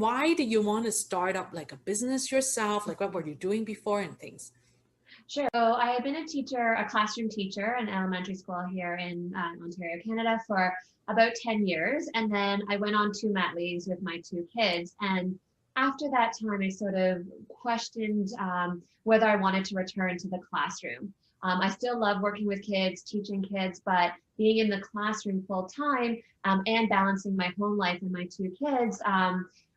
why did you want to start up like a business yourself? Like what were you doing before and things? Sure. So I had been a teacher, a classroom teacher in elementary school here in Ontario, Canada for about 10 years. And then I went on to mat leaves with my two kids. And after that time, I sort of questioned whether I wanted to return to the classroom. I still love working with kids, teaching kids, but being in the classroom full time and balancing my home life and my two kids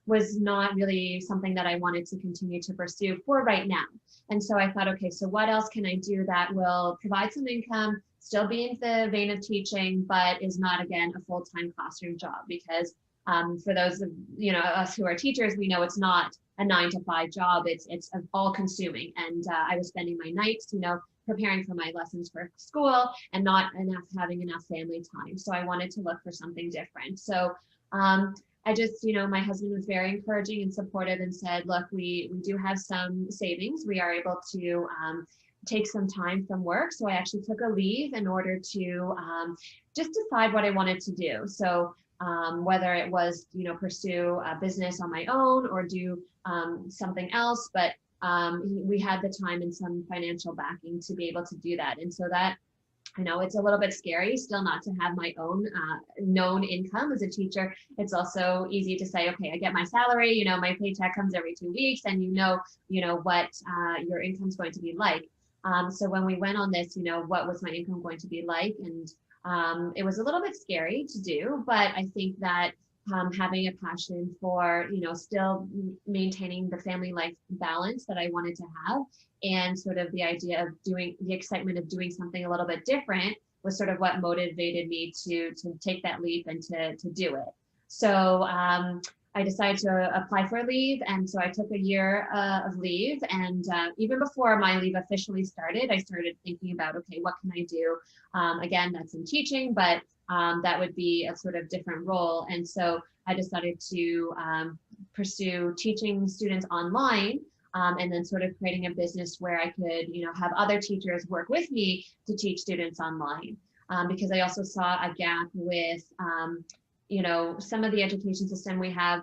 was not really something that I wanted to continue to pursue for right now. And so I thought, okay, so what else can I do that will provide some income, still be in the vein of teaching, but is not, again, a full-time classroom job? Because for those of us who are teachers, we know it's not a 9 to 5 job. It's all consuming. And I was spending my nights, preparing for my lessons for school and not having enough family time. So I wanted to look for something different. So I just, my husband was very encouraging and supportive and said, look, we do have some savings. We are able to take some time from work. So I actually took a leave in order to just decide what I wanted to do. So whether it was, pursue a business on my own or do something else, but we had the time and some financial backing to be able to do that. And so that, I know it's a little bit scary still not to have my own known income as a teacher. It's also easy to say, okay, I get my salary, my paycheck comes every 2 weeks and what your income's going to be like. So when we went on this, what was my income going to be like? And it was a little bit scary to do, but I think that having a passion for, still maintaining the family life balance that I wanted to have, and sort of the idea of the excitement of doing something a little bit different was sort of what motivated me to take that leap and to do it. So I decided to apply for a leave. And so I took a year of leave. And even before my leave officially started, I started thinking about, okay, what can I do? Again, that's in teaching, but that would be a sort of different role. And so I decided to pursue teaching students online and then sort of creating a business where I could, have other teachers work with me to teach students online. Because I also saw a gap with, some of the education system we have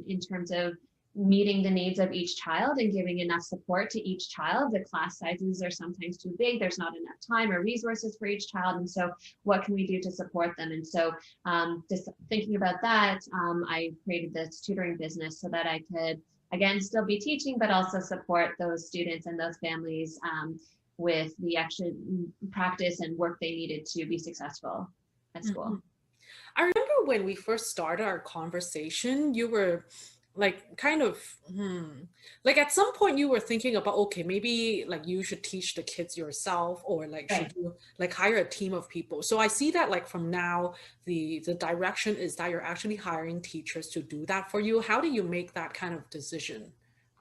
in terms of meeting the needs of each child and giving enough support to each child. The class sizes are sometimes too big. There's not enough time or resources for each child. And so what can we do to support them? And so just thinking about that, I created this tutoring business so that I could, again, still be teaching, but also support those students and those families with the action, practice and work they needed to be successful at school. I remember when we first started our conversation, you were like kind of like at some point you were thinking about, okay, maybe like you should teach the kids yourself, or like Right. should you like hire a team of people. So I see that like from now the direction is that you're actually hiring teachers to do that for you. How do you make that kind of decision?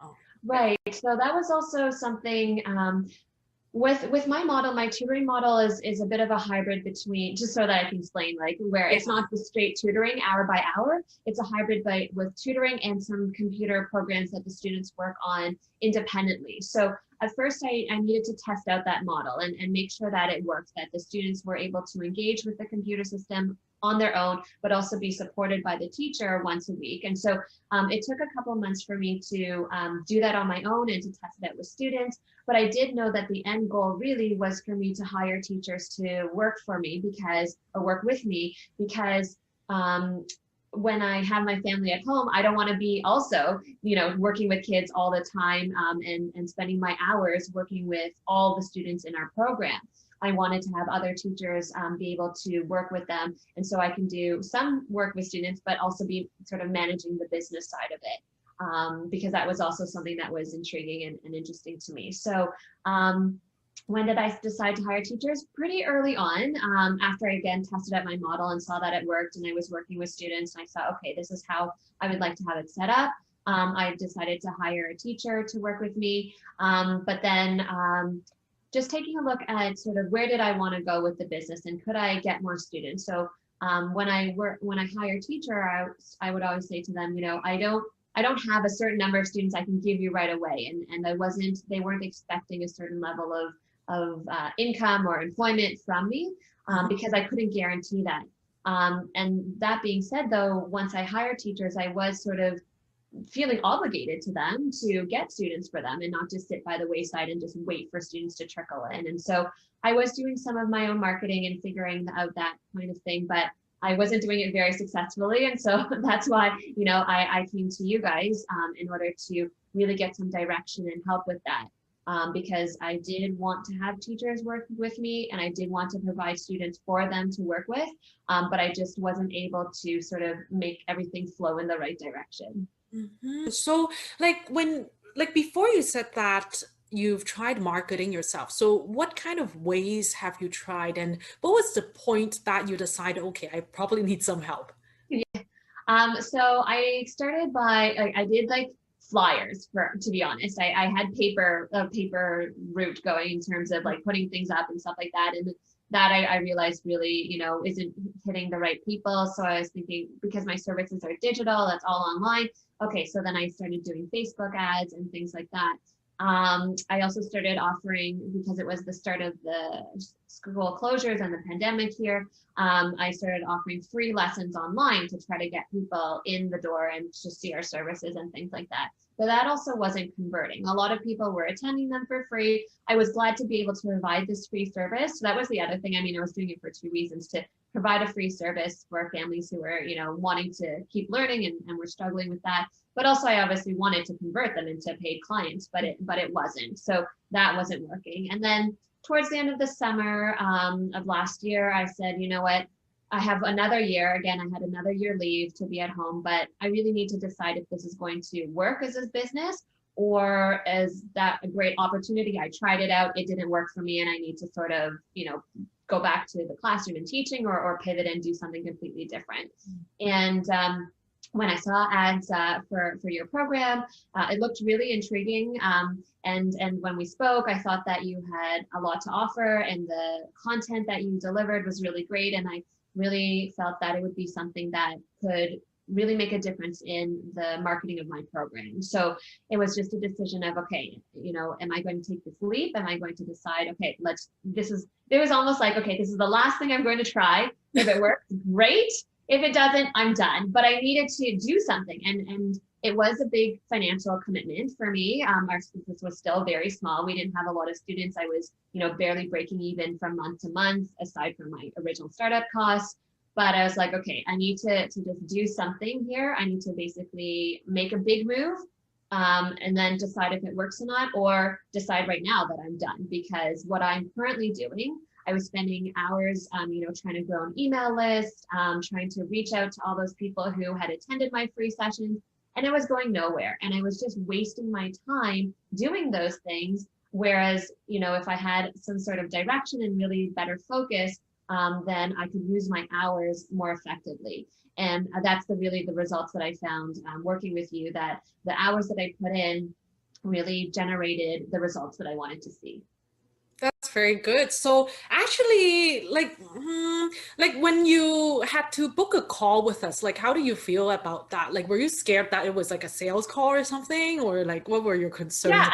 Oh, yeah. Right. So that was also something with my model. My tutoring model is a bit of a hybrid between, just so that I can explain, like where Yeah. it's not the straight tutoring hour by hour. It's a hybrid with tutoring and some computer programs that the students work on independently. So at first I needed to test out that model and make sure that it worked, that the students were able to engage with the computer system on their own, but also be supported by the teacher once a week. And so it took a couple of months for me to do that on my own and to test it out with students. But I did know that the end goal really was for me to hire teachers to work for me or work with me, because when I have my family at home, I don't want to be also, working with kids all the time and spending my hours working with all the students in our program. I wanted to have other teachers be able to work with them. And so I can do some work with students, but also be sort of managing the business side of it, because that was also something that was intriguing and interesting to me. So when did I decide to hire teachers? Pretty early on, after I again tested out my model and saw that it worked, and I was working with students, and I saw, okay, this is how I would like to have it set up. I decided to hire a teacher to work with me, but then just taking a look at sort of where did I want to go with the business and could I get more students? So when I hire a teacher, I would always say to them, I don't have a certain number of students I can give you right away, and they weren't expecting a certain level of income or employment from me because I couldn't guarantee that. And that being said, though, once I hired teachers, I was sort of feeling obligated to them to get students for them and not just sit by the wayside and just wait for students to trickle in. And so I was doing some of my own marketing and figuring out that kind of thing, but I wasn't doing it very successfully. And so that's why, I came to you guys in order to really get some direction and help with that. Because I did want to have teachers work with me and I did want to provide students for them to work with, but I just wasn't able to sort of make everything flow in the right direction. So before you said that you've tried marketing yourself, so what kind of ways have you tried, and what was the point that you decided, okay, I probably need some help? So I started by, I did like flyers to be honest. I had a paper route going in terms of like putting things up and stuff like that. And that I realized really, isn't hitting the right people. So I was thinking, because my services are digital, that's all online. Okay, so then I started doing Facebook ads and things like that. I also started offering, because it was the start of the school closures and the pandemic here, I started offering free lessons online to try to get people in the door and to see our services and things like that. But that also wasn't converting. A lot of people were attending them for free. I was glad to be able to provide this free service. So that was the other thing. I mean, I was doing it for two reasons: to provide a free service for families who were, wanting to keep learning and were struggling with that. But also I obviously wanted to convert them into paid clients, but it wasn't. So that wasn't working. And then towards the end of the summer of last year, I said, you know what, I have another year. Again, I had another year leave to be at home, but I really need to decide if this is going to work as a business or is that a great opportunity. I tried it out. It didn't work for me. And I need to sort of, go back to the classroom and teaching or pivot and do something completely different. And when I saw ads for your program, it looked really intriguing. And when we spoke, I thought that you had a lot to offer and the content that you delivered was really great. And I really felt that it would be something that could really make a difference in the marketing of my program. So it was just a decision of, okay, am I going to take this leap? Am I going to decide, okay, it was almost like, okay, this is the last thing I'm going to try. If it works, great. If it doesn't, I'm done. But I needed to do something. And it was a big financial commitment for me. Our business was still very small. We didn't have a lot of students. I was, barely breaking even from month to month, aside from my original startup costs. But I was like, okay, I need to just do something here. I need to basically make a big move and then decide if it works or not, or decide right now that I'm done. Because what I'm currently doing, I was spending hours, trying to grow an email list, trying to reach out to all those people who had attended my free sessions, and it was going nowhere. And I was just wasting my time doing those things. Whereas, if I had some sort of direction and really better focus, then I could use my hours more effectively. And that's really the results that I found working with you, that the hours that I put in really generated the results that I wanted to see. That's very good. So actually, when you had to book a call with us, like, how do you feel about that? Like, were you scared that it was like a sales call or something, or like, what were your concerns? Yeah,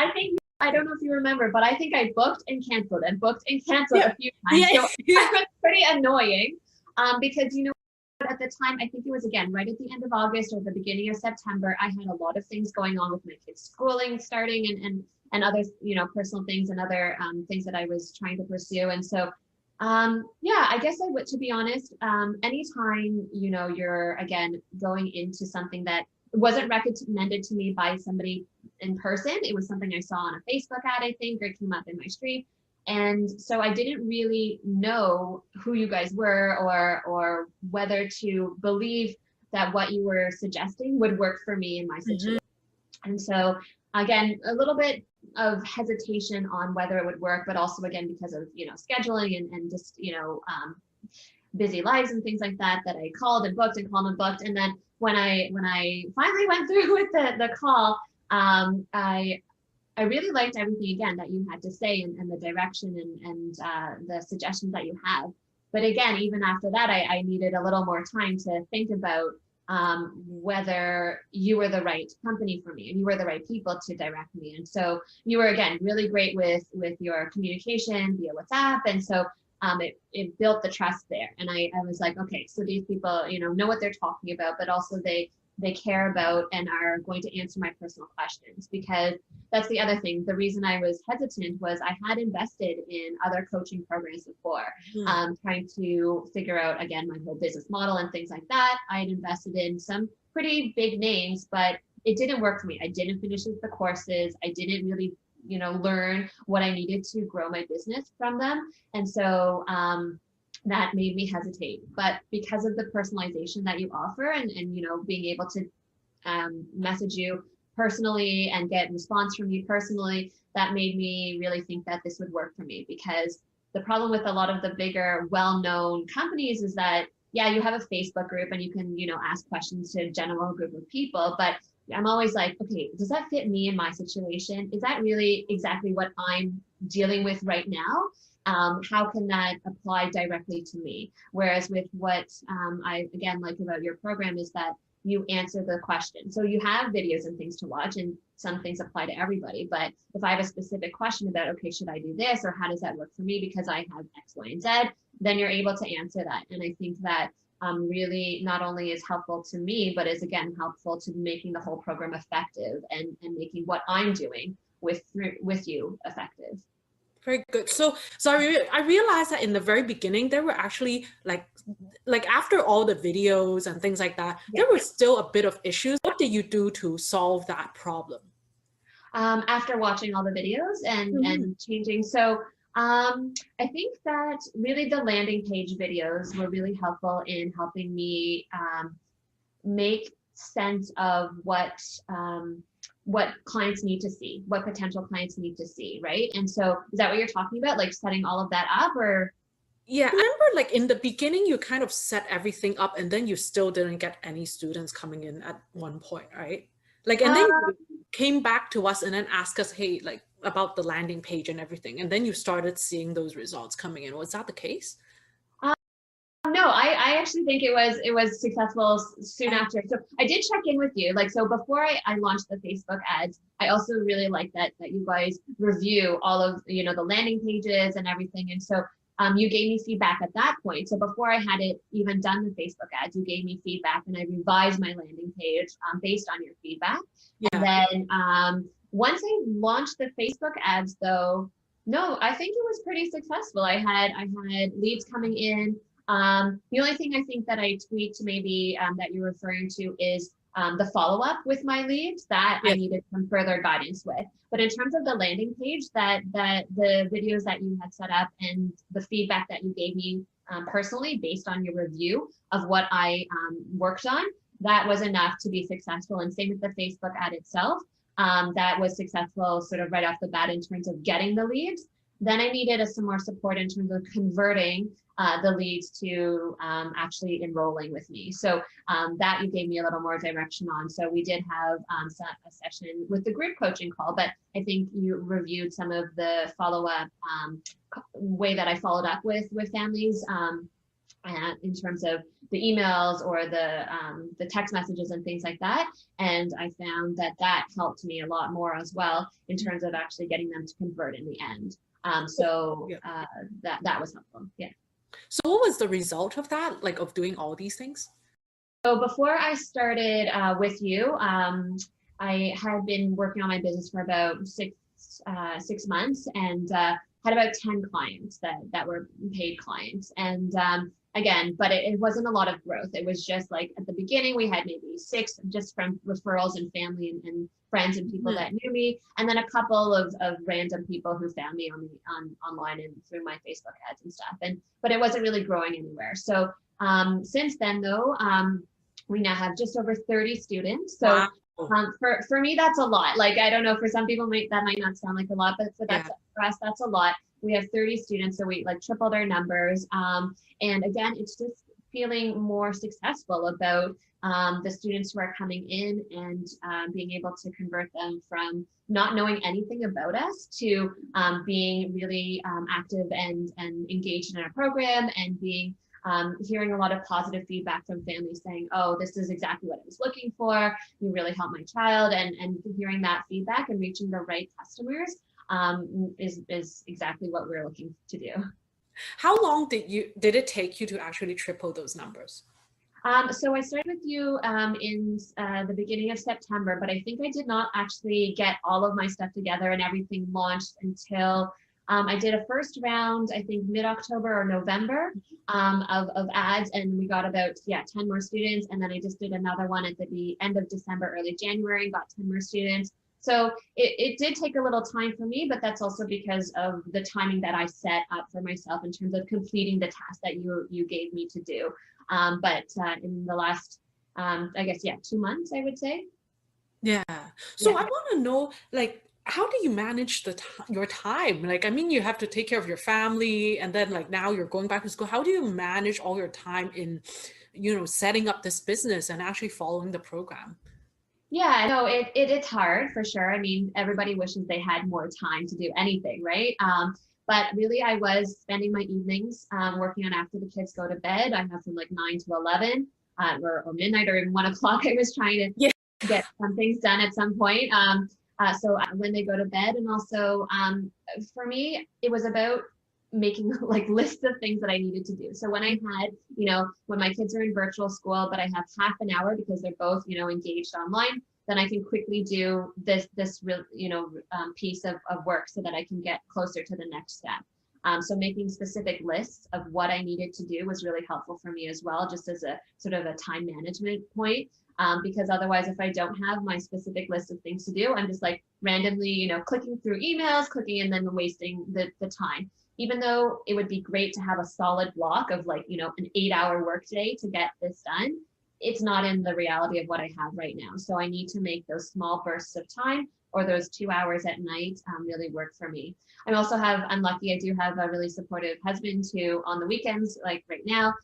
I don't know if you remember, but I think I booked and canceled a few times. Yeah. So it was pretty annoying because, at the time, I think it was, again, right at the end of August or the beginning of September, I had a lot of things going on with my kids' schooling starting and other, personal things and other things that I was trying to pursue. And so, I guess I would, to be honest, anytime, you're, again, going into something that wasn't recommended to me by somebody in person, it was something I saw on a Facebook ad, I think, or it came up in my stream. And so I didn't really know who you guys were or whether to believe that what you were suggesting would work for me in my situation. And so again, a little bit of hesitation on whether it would work, but also again, because of, scheduling and just, busy lives and things like that, that I called and booked and called and booked. And then when I finally went through with the call, I really liked everything, again, that you had to say and the direction and the suggestions that you have. But again, even after that, I needed a little more time to think about whether you were the right company for me and you were the right people to direct me. And so you were, again, really great with your communication via WhatsApp. And so it built the trust there. And I was like, okay, so these people, know what they're talking about, but also they they care about and are going to answer my personal questions. Because that's the other thing. The reason I was hesitant was I had invested in other coaching programs before, trying to figure out, again, my whole business model and things like that. I had invested in some pretty big names, but it didn't work for me. I didn't finish the courses. I didn't really, learn what I needed to grow my business from them. And so that made me hesitate. But because of the personalization that you offer and being able to message you personally and get response from you personally, that made me really think that this would work for me. Because the problem with a lot of the bigger, well-known companies is that, yeah, you have a Facebook group and you can, ask questions to a general group of people, but I'm always like, okay, does that fit me in my situation? Is that really exactly what I'm dealing with right now? How can that apply directly to me? Whereas with what I, again, like about your program is that you answer the question. So you have videos and things to watch, and some things apply to everybody. But if I have a specific question about, okay, should I do this, or how does that work for me because I have X, Y, and Z, then you're able to answer that. And I think that really not only is helpful to me, but is again helpful to making the whole program effective and making what I'm doing with you effective. Very good. So I realized that in the very beginning, there were actually like after all the videos and things like that, there were still a bit of issues. What did you do to solve that problem? After watching all the videos and changing. So I think that really the landing page videos were really helpful in helping me make sense of what clients need to see, what potential clients need to see, right? And so is that what you're talking about, like setting all of that up? Or yeah, I remember like in the beginning you kind of set everything up and then you still didn't get any students coming in at one point, right? Like, and then you came back to us and then asked us, hey, like about the landing page and everything, and then you started seeing those results coming in. Was that the case? No, I actually think it was successful soon after. So I did check in with you. Like, so before I launched the Facebook ads, I also really like that you guys review all of, the landing pages and everything. And so you gave me feedback at that point. So before I had it even done the Facebook ads, you gave me feedback and I revised my landing page based on your feedback. Yeah. And then once I launched the Facebook ads though, no, I think it was pretty successful. I had leads coming in. The only thing I think that I tweaked maybe that you're referring to is the follow-up with my leads that I needed some further guidance with. But in terms of the landing page, that the videos that you had set up and the feedback that you gave me personally based on your review of what I worked on, that was enough to be successful. And same with the Facebook ad itself, that was successful sort of right off the bat in terms of getting the leads. Then I needed some more support in terms of converting the leads to actually enrolling with me. So that you gave me a little more direction on. So we did have a session with the group coaching call, but I think you reviewed some of the follow-up way that I followed up with families in terms of the emails or the text messages and things like that. And I found that helped me a lot more as well in terms of actually getting them to convert in the end. That was helpful. Yeah. So what was the result of that, like of doing all these things? So before I started with you, I had been working on my business for about six months and had about 10 clients that were paid clients. And again, but it wasn't a lot of growth. It was just like at the beginning, we had maybe 6 just from referrals and family and friends and people that knew me. And then a couple of random people who found me online and through my Facebook ads and stuff. But it wasn't really growing anywhere. So since then though, we now have just over 30 students. So for me, that's a lot. Like, I don't know, for some people that might not sound like a lot, but for us, that's a lot. We have 30 students, so we like tripled our numbers. And again, it's just feeling more successful about the students who are coming in and being able to convert them from not knowing anything about us to being really active and engaged in our program and being hearing a lot of positive feedback from families saying, oh, this is exactly what I was looking for. You really helped my child, and hearing that feedback and reaching the right customers is exactly what we're looking to do. How long did it take you to actually triple those numbers? So I started with you in the beginning of September, but I think I did not actually get all of my stuff together and everything launched until I did a first round, I think mid-October or November of ads, and we got about 10 more students. And then I just did another one at the end of December, early January, got 10 more students. So it did take a little time for me, but that's also because of the timing that I set up for myself in terms of completing the task that you gave me to do. But in the last, I guess, 2 months, I would say. Yeah. So Yeah. I want to know, like, how do you manage your time? Like, I mean, you have to take care of your family, and then like now you're going back to school. How do you manage all your time in, setting up this business and actually following the program? Yeah, no, it's hard for sure. I mean, everybody wishes they had more time to do anything, right? But really, I was spending my evenings working on after the kids go to bed. I have from like 9 to 11 or midnight or even 1 o'clock. I was trying to Yeah. get some things done at some point. So when they go to bed, and also for me, it was about making like lists of things that I needed to do. So when I had, when my kids are in virtual school, but I have half an hour because they're both, engaged online, then I can quickly do this real, piece of work so that I can get closer to the next step. So making specific lists of what I needed to do was really helpful for me as well, just as a sort of a time management point. Because otherwise, if I don't have my specific list of things to do, I'm just like randomly, clicking through emails, clicking, and then wasting the time. Even though it would be great to have a solid block of like, an 8-hour workday to get this done, it's not in the reality of what I have right now. So I need to make those small bursts of time or those 2 hours at night really work for me. I'm lucky, I do have a really supportive husband who on the weekends, like right now,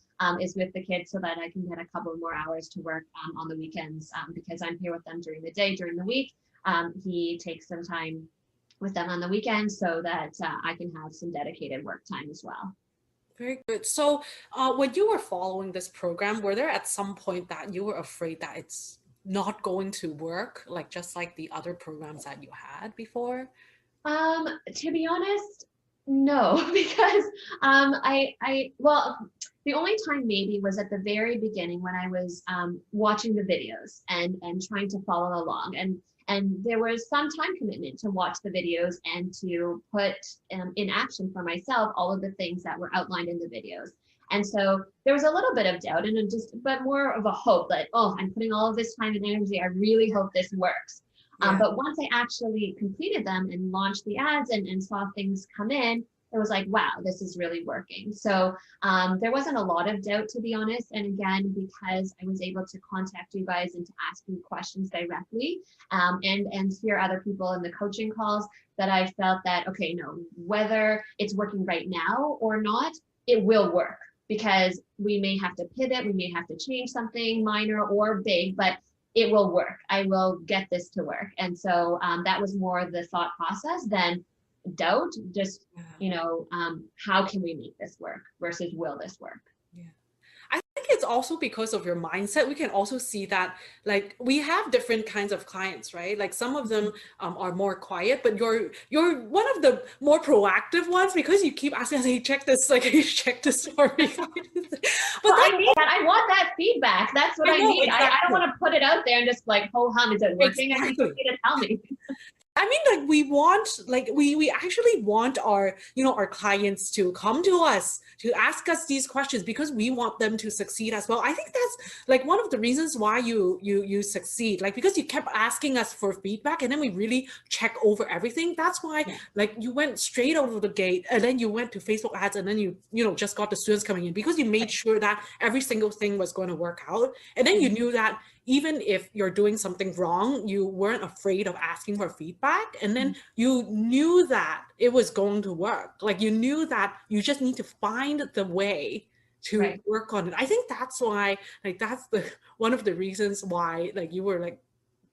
is with the kids so that I can get a couple more hours to work on the weekends because I'm here with them during the day, during the week. He takes some time with them on the weekends so that I can have some dedicated work time as well. Very good. So, when you were following this program, were there at some point that you were afraid that it's not going to work, like just like the other programs that you had before? To be honest, no, because well, the only time maybe was at the very beginning when I was watching the videos and trying to follow along, and there was some time commitment to watch the videos and to put in action for myself all of the things that were outlined in the videos. And so there was a little bit of doubt and but more of a hope that, oh, I'm putting all of this time and energy. I really hope this works. Yeah. But once I actually completed them and launched the ads and saw things come in, it was like, wow, this is really working. So there wasn't a lot of doubt, to be honest. And again, because I was able to contact you guys and to ask you questions directly and hear other people in the coaching calls, that I felt that, okay, no, whether it's working right now or not, it will work, because we may have to pivot, we may have to change something minor or big, but it will work. I will get this to work. And so that was more the thought process than doubt, just, how can we make this work versus will this work? Yeah. I think it's also because of your mindset. We can also see that, like, we have different kinds of clients, right? Like some of them are more quiet, but you're one of the more proactive ones because you keep asking us, "Hey, check this! Like, hey, check this for me." But well, I need that. I want that feedback. That's what I need. Exactly. I don't want to put it out there and just like, ho hum, is it working? Exactly. I need you to tell me. I mean, like we actually want our, our clients to come to us to ask us these questions because we want them to succeed as well. I think that's like one of the reasons why you succeed, like because you kept asking us for feedback and then we really check over everything. That's why like you went straight out of the gate and then you went to Facebook ads and then you just got the students coming in because you made sure that every single thing was going to work out. And then you knew that even if you're doing something wrong, you weren't afraid of asking for feedback. And then you knew that it was going to work. Like you knew that you just need to find the way to work on it. I think that's why, like, that's one of the reasons why, like, you were like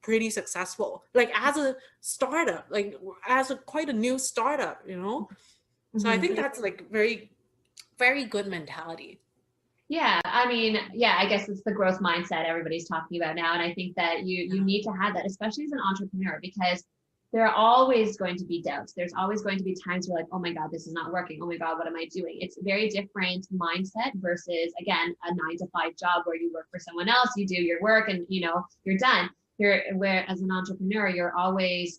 pretty successful, like as a startup, like as quite a new startup, So I think that's like very, very good mentality. Yeah, I mean, I guess it's the growth mindset everybody's talking about now. And I think that you need to have that, especially as an entrepreneur, because there are always going to be doubts. There's always going to be times where like, oh my God, this is not working. Oh my God, what am I doing? It's a very different mindset versus, again, a 9 to 5 job where you work for someone else, you do your work and, you know, you're done. Where as an entrepreneur, you're always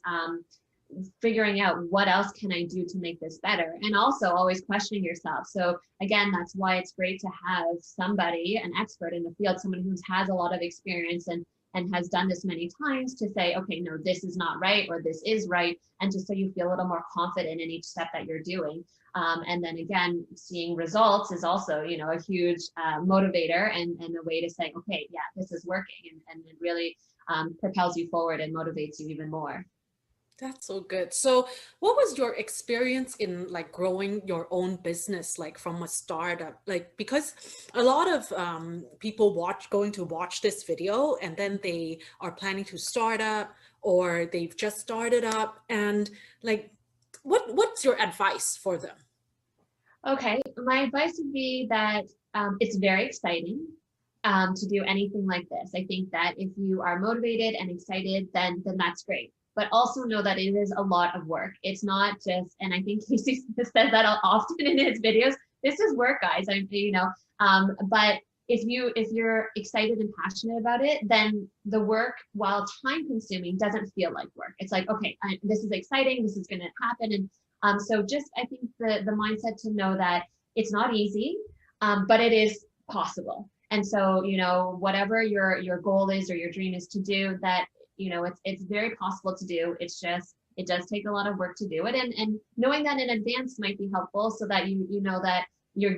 figuring out what else can I do to make this better, and also always questioning yourself. So again, that's why it's great to have somebody, an expert in the field, someone who has a lot of experience and has done this many times, to say, okay, no, this is not right, or this is right, and just so you feel a little more confident in each step that you're doing. And then again, seeing results is also, you know, a huge motivator and a way to say, okay, yeah, this is working, and it really propels you forward and motivates you even more. That's so good. So, what was your experience in like growing your own business, like from a startup? Like, because a lot of people going to watch this video and then they are planning to start up or they've just started up, and like, what's your advice for them? Okay, my advice would be that it's very exciting to do anything like this. I think that if you are motivated and excited, then that's great. But also know that it is a lot of work. It's not just, and I think Casey says that often in his videos. This is work, guys. You know, but if you're excited and passionate about it, then the work, while time consuming, doesn't feel like work. It's like, okay, this is exciting. This is going to happen, and so just I think the mindset to know that it's not easy, but it is possible. And so, you know, whatever your goal is or your dream is to do, that, you know, it's very possible to do. It's just, it does take a lot of work to do it. And knowing that in advance might be helpful, so that you know that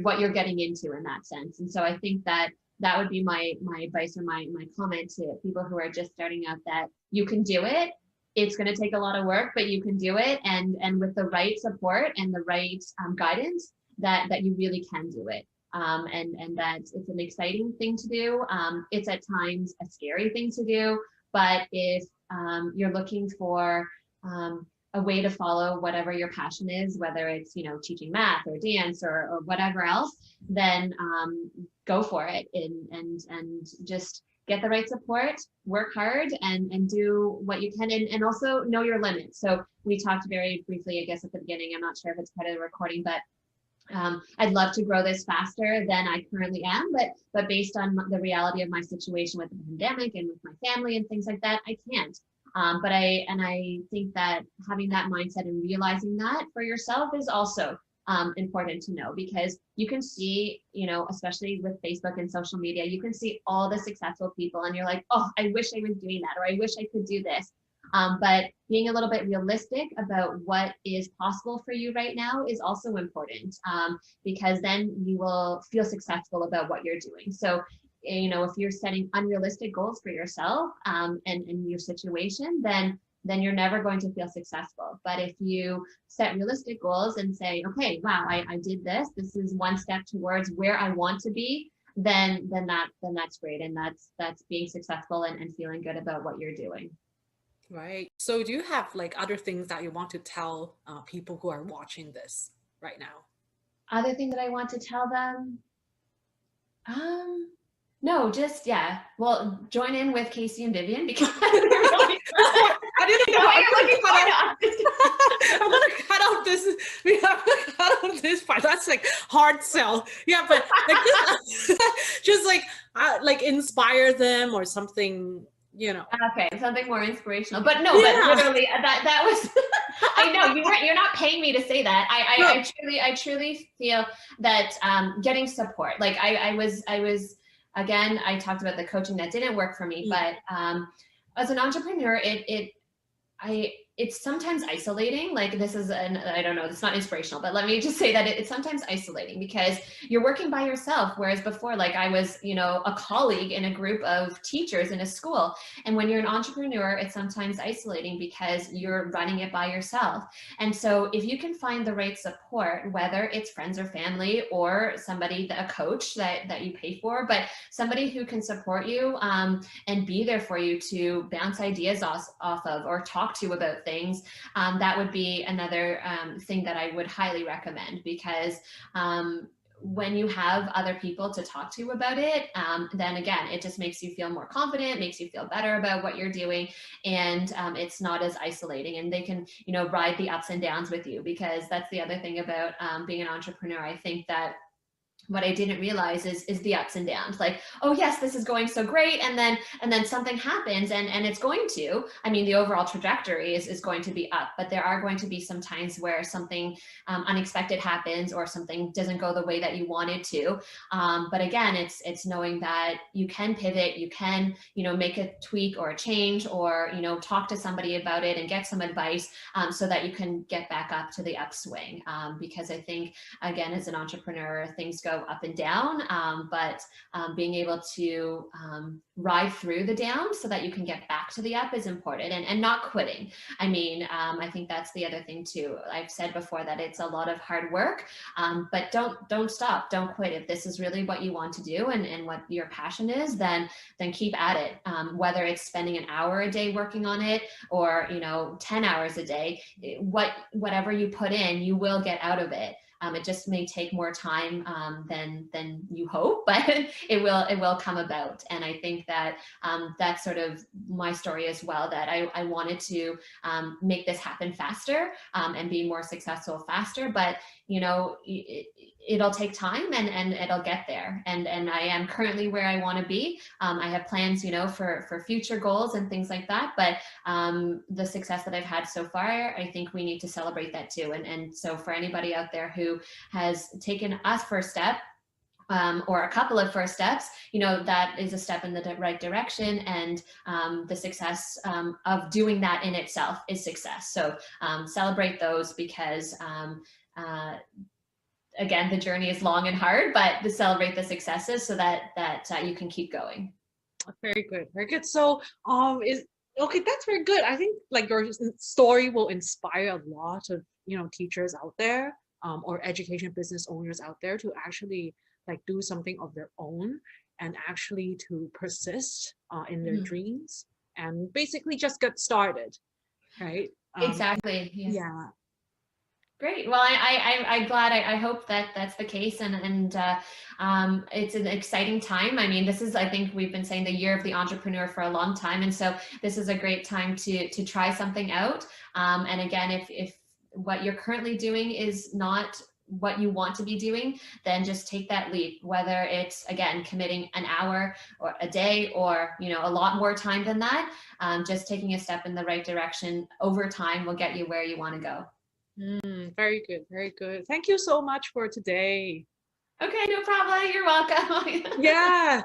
what you're getting into in that sense. And so I think that that would be my advice, or my comment to people who are just starting out, that you can do it. It's going to take a lot of work, but you can do it. And with the right support and the right guidance, that you really can do it. And that it's an exciting thing to do. It's at times a scary thing to do. But if you're looking for a way to follow whatever your passion is, whether it's, you know, teaching math or dance or whatever else, then go for it, and just get the right support, work hard, and do what you can, and also know your limits. So we talked very briefly, I guess, at the beginning. I'm not sure if it's part of the recording, but I'd love to grow this faster than I currently am, but based on the reality of my situation with the pandemic and with my family and things like that, I can't. But I think that having that mindset and realizing that for yourself is also important to know, because you can see, you know, especially with Facebook and social media, you can see all the successful people and you're like, oh, I wish I was doing that, or I wish I could do this. But being a little bit realistic about what is possible for you right now is also important, because then you will feel successful about what you're doing. So, you know, if you're setting unrealistic goals for yourself and your situation, then you're never going to feel successful. But if you set realistic goals and say, okay, wow, I did this. This is one step towards where I want to be. Then that's great, and that's being successful and feeling good about what you're doing. Right. So do you have like other things that you want to tell people who are watching this right now? Other thing that I want to tell them, no, just, yeah. Well, join in with Casey and Vivian, because they're really I didn't know. I'm gonna cut out this. We have to cut out this part. That's like hard sell. Yeah, but like just like inspire them or something, you know. Okay, something more inspirational. But no, yeah. But literally that was I know you're not paying me to say that. I truly feel that getting support. Like I was again, I talked about the coaching that didn't work for me, but as an entrepreneur, it's sometimes isolating. Like this is I don't know, it's not inspirational, but let me just say that it's sometimes isolating because you're working by yourself. Whereas before, like I was, you know, a colleague in a group of teachers in a school. And when you're an entrepreneur, it's sometimes isolating because you're running it by yourself. And so if you can find the right support, whether it's friends or family or somebody, a coach that you pay for, but somebody who can support you and be there for you to bounce ideas off of or talk to about things, that would be another thing that I would highly recommend, because when you have other people to talk to about it, then again, it just makes you feel more confident, makes you feel better about what you're doing, and it's not as isolating. And they can, ride the ups and downs with you, because that's the other thing about being an entrepreneur. I think that what I didn't realize is the ups and downs. Like, oh yes, this is going so great, and then something happens, and it's going to. I mean, the overall trajectory is going to be up, but there are going to be some times where something unexpected happens, or something doesn't go the way that you wanted to. But again, it's knowing that you can pivot, you can make a tweak or a change, or talk to somebody about it and get some advice, so that you can get back up to the upswing. Because I think, again, as an entrepreneur, things go up and down, but being able to ride through the down so that you can get back to the up is important, and not quitting. I mean, I think that's the other thing too. I've said before that it's a lot of hard work, but don't stop, don't quit. If this is really what you want to do, and what your passion is, then keep at it. Whether it's spending an hour a day working on it, or 10 hours a day, whatever you put in, you will get out of it. It just may take more time than you hope, but it will come about. And I think that that's sort of my story as well, that I wanted to make this happen faster, and be more successful faster. But it'll take time, and it'll get there. And I am currently where I want to be. I have plans, for future goals and things like that. But the success that I've had so far, I think we need to celebrate that too. And so for anybody out there who has taken a first step, or a couple of first steps, that is a step in the right direction. And the success of doing that in itself is success. So celebrate those, because again, the journey is long and hard, but to celebrate the successes so that you can keep going. Very good, very good. So is okay, that's very good. I think like your story will inspire a lot of teachers out there, or education business owners out there, to actually like do something of their own, and actually to persist in their dreams, and basically just get started, right? Exactly. Yeah. Great. Well, I'm glad. I hope that that's the case, and it's an exciting time. I mean, this is, I think we've been saying, the year of the entrepreneur for a long time, and so this is a great time to try something out. And again, if what you're currently doing is not what you want to be doing, then just take that leap. Whether it's, again, committing an hour or a day, or a lot more time than that, just taking a step in the right direction over time will get you where you want to go. Very good, very good. Thank you so much for today. Okay, no problem. You're welcome. Yeah.